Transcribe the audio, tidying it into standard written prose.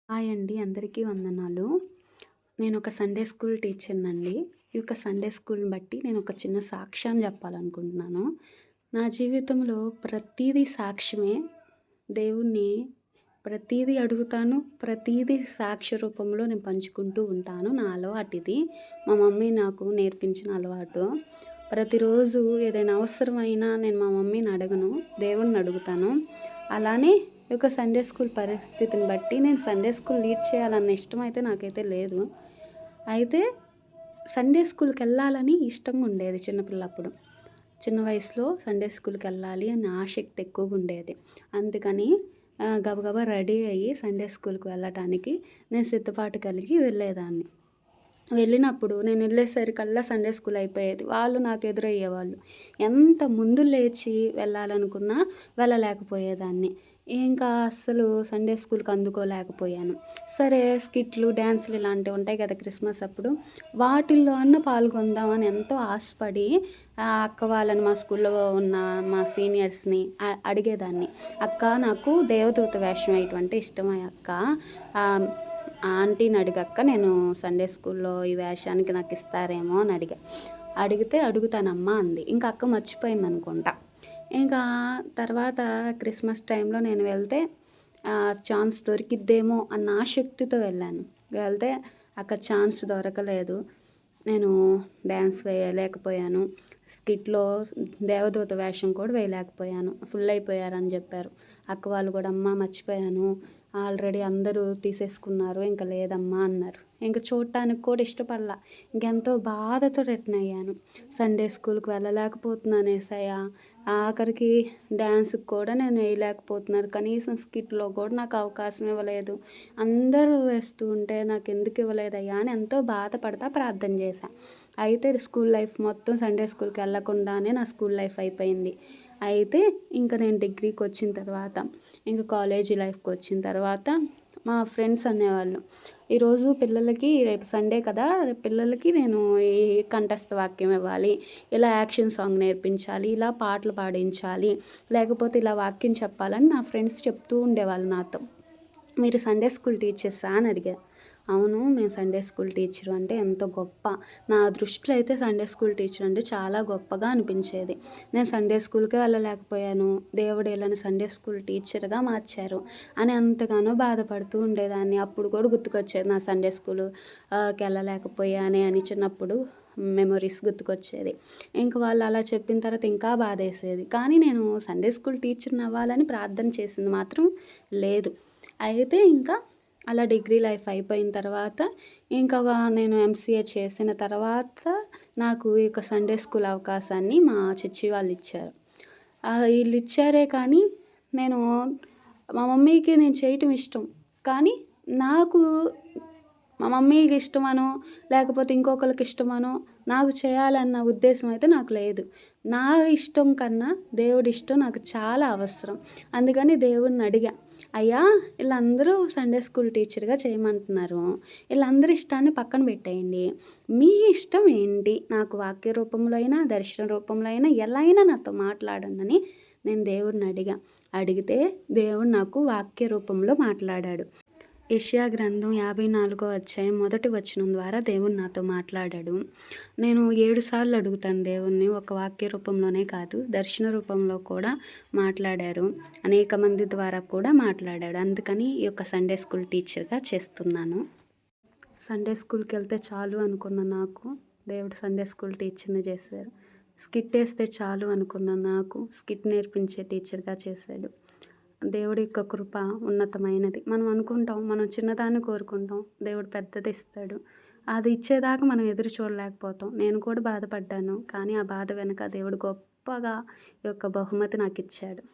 Hi అండి. అందరికీ వందనాలు. నేనొక సండే స్కూల్ టీచర్‌నండి. ఈ యొక్క సండే స్కూల్‌ని బట్టి నేనొక చిన్న సాక్ష్యాన్ని జెప్పాలనుకుంటున్నాను. నా జీవితంలో ప్రతీదీ సాక్ష్యమే. దేవుణ్ణి ప్రతీదీ అడుగుతాను. ప్రతీదీ సాక్ష్య రూపంలో నేను పంచుకుంటూ ఉంటాను. నా అలవాటిది. మా మమ్మీ నాకు నేర్పించిన అలవాటు. ప్రతిరోజు ఏదైనా అవసరమైనా నేను మా మమ్మీని అడగను. దేవుడిని అడుగుతాను. అలానే ఈ యొక్క సండే స్కూల్ పరిస్థితిని బట్టి నేను సండే స్కూల్ లీడ్ చేయాలన్న ఇష్టం అయితే నాకైతే లేదు. అయితే సండే స్కూల్‌కెళ్ళాలని ఇష్టంగా ఉండేది చిన్నపిల్లప్పుడు. చిన్న వయసులో సండే స్కూల్‌కెళ్ళాలి అనే ఆసక్తి ఎక్కువగుండేది. అందుకని గబగబా రెడీ అయ్యి సండే స్కూల్‌కి వెళ్ళటానికి నేను సిద్ధపాటు కలిగి వెళ్ళేదాన్ని. వెళ్ళినప్పుడు నేనెళ్ళేసరికల్లా సండే స్కూల్ అయిపోయేది. వాళ్ళు నాకు ఎదురయ్యేవాళ్ళు. ఎంత ముందు లేచి వెళ్ళాలనుకున్నా వెళ్ళలేకపోయేదాన్ని. ఇంకా అస్సలు సండే స్కూల్‌కి అందుకోలేకపోయాను. సరే స్కిట్‌లు, డాన్స్‌లు ఇలాంటివి ఉంటాయి కదా! క్రిస్మస్ అప్పుడు. వాటిల్లో అన్నా పాల్గొందామని ఎంతో ఆశపడి అక్క వాళ్ళని మా స్కూల్‌లో ఉన్న మా సీనియర్స్‌ని అడిగేదాన్ని. "అక్క నాకు దేవదూత వేషం వేయటం అంటే ఇష్టమే అక్క. ఆహ్, ఆంటీని అడిగక్క నేను సండే స్కూల్‌లో ఈ వేషానికి నాకిస్తారేమో" అని అడిగా. అడిగితే "అడుగుతానమ్మా" అంది. ఇంక అక్క మర్చిపోయిందనుకుంటా. ఇంకా తర్వాత క్రిస్మస్ టైంలో నేను వెళ్తే ఛాన్స్ దొరికిద్దేమో అన్న ఆసక్తితో వెళ్ళాను. వెళ్తే అక్కడ ఛాన్స్ దొరకలేదు. నేను డ్యాన్స్ వేయలేకపోయాను. స్కిట్‌లో దేవదూత వేషం కూడా వేయలేకపోయాను. ఫుల్ అయిపోయారని జెప్పారు. అక్క వాళ్ళు గూడా "అమ్మ మర్చిపోయాను. ఆల్రెడీ అందరూ తీసేసుకున్నారు. ఇంక లేదమ్మా" అన్నారు. ఇంక చూడటానికి కూడా ఇష్టపడలా. ఇంకెంతో బాధతో రిటర్న్ అయ్యాను. సండే స్కూల్‌కి వెళ్ళలేకపోతున్నాను యేసయ్య. ఆఖరికి డాన్స్‌కి కూడా నేను వేయలేకపోతున్నాను. కనీసం స్కిట్‌లో కూడా నాకు అవకాశం ఇవ్వలేదు. అందరూ వేస్తూ ఉంటే నాకెందుకు ఇవ్వలేదయ్యా అని ఎంతో బాధపడతా ప్రార్థన చేశా. అయితే స్కూల్ లైఫ్ మొత్తం సండే స్కూల్‌కి వెళ్ళకుండానే నా స్కూల్ లైఫ్ అయిపోయింది. అయితే ఇంక నేను డిగ్రీకొచ్చిన తర్వాత, ఇంక కాలేజీ లైఫ్‌కొచ్చిన తర్వాత మా ఫ్రెండ్స్ అనేవాళ్ళు, "ఈరోజు పిల్లలకి రేపు సండే కదా! రేపు పిల్లలకి నేను ఈ కంఠస్థ వాక్యం ఇవ్వాలి. ఇలా యాక్షన్ సాంగ్ నేర్పించాలి. ఇలా పాటలు పాడించాలి. లేకపోతే ఇలా వాక్యం చెప్పాలని" నా ఫ్రెండ్స్ చెప్తూ ఉండేవాళ్ళు నాతో. "మీరు సండే స్కూల్ టీచర్సా?" అని అడిగా. "అవును. మేము సండే స్కూల్ టీచరు" అంటే ఎంతో గొప్ప. నా దృష్టిలో అయితే సండే స్కూల్ టీచర్ అంటే చాలా గొప్పగా అనిపించేది. నేను సండే స్కూల్‌కే వెళ్ళలేకపోయాను. దేవుడు ఈళ్ళని సండే స్కూల్ టీచర్‌గా మార్చారు అని ఎంతగానో బాధపడుతూ ఉండేదాన్ని. అప్పుడు కూడా గుర్తుకొచ్చేది నా సండే స్కూలు కెళ్ళలేకపోయానే అని చిన్నప్పుడు మెమోరీస్ గుర్తుకొచ్చేది. ఇంక వాళ్ళు అలా చెప్పిన తర్వాత ఇంకా బాధేసేది. కానీ నేను సండే స్కూల్ టీచర్‌ని అవ్వాలని ప్రార్థన చేసింది మాత్రం లేదు. అయితే ఇంకా అలా డిగ్రీ లైఫ్ అయిపోయిన తర్వాత ఇంకా నేను ఎంసీఏ చేసిన తర్వాత నాకు ఈ యొక్క సండే స్కూల్ అవకాశాన్ని మా చర్చి వాళ్ళు ఇచ్చారు. ఈళ్ళిచ్చారే కానీ నేను మా మమ్మీకి నేను చేయటం ఇష్టం. కానీ నాకు మా మమ్మీకి ఇష్టమనో, లేకపోతే ఇంకొకళ్ళకి ఇష్టమనో, నాకు చేయాలన్న ఉద్దేశం అయితే నాకు లేదు. నా ఇష్టం కన్నా దేవుడి ఇష్టం నాకు చాలా అవసరం. అందుకని దేవుడిని అడిగా, "అయ్యా! ఈళ్ళందరూ సండే స్కూల్ టీచర్‌గా చేయమంటున్నారు. ఈళ్ళందరి ఇష్టాన్ని పక్కన పెట్టేయండి. మీ ఇష్టం ఏంటి? నాకు వాక్య రూపంలో అయినా, దర్శన రూపంలో అయినా ఎలా అయినా నాతో మాట్లాడండని" నేను దేవుడిని అడిగా. అడిగితే దేవుడు నాకు వాక్య రూపంలో మాట్లాడాడు. యెషయా గ్రంథం 54 అధ్యాయం మొదటి వచనం ద్వారా దేవుడు నాతో మాట్లాడాడు. నేను 7 సార్లు అడుగుతాను దేవుణ్ణి. ఒక వాక్య రూపంలోనే కాదు, దర్శన రూపంలో కూడా మాట్లాడారు. అనేక మంది ద్వారా కూడా మాట్లాడాడు. అందుకని ఈ యొక్క సండే స్కూల్ టీచర్‌గా చేస్తున్నాను. సండే స్కూల్‌కెళ్తే చాలు అనుకున్న నాకు దేవుడు సండే స్కూల్ టీచర్‌ని చేశారు. స్కిట్ ఏస్తే చాలు అనుకున్న నాకు స్కిట్ నేర్పించే టీచర్‌గా చేశాడు. దేవుడి యొక్క కృప ఉన్నతమైనది. మనం అనుకుంటాం, మనం చిన్నదాన్ని కోరుకుంటాం. దేవుడు పెద్దదిస్తాడు. అది ఇచ్చేదాకా మనం ఎదురు చూడలేకపోతాం. నేను కూడా బాధపడ్డాను. కానీ ఆ బాధ వెనక దేవుడు గొప్పగా ఈ యొక్క బహుమతి నాకిచ్చాడు.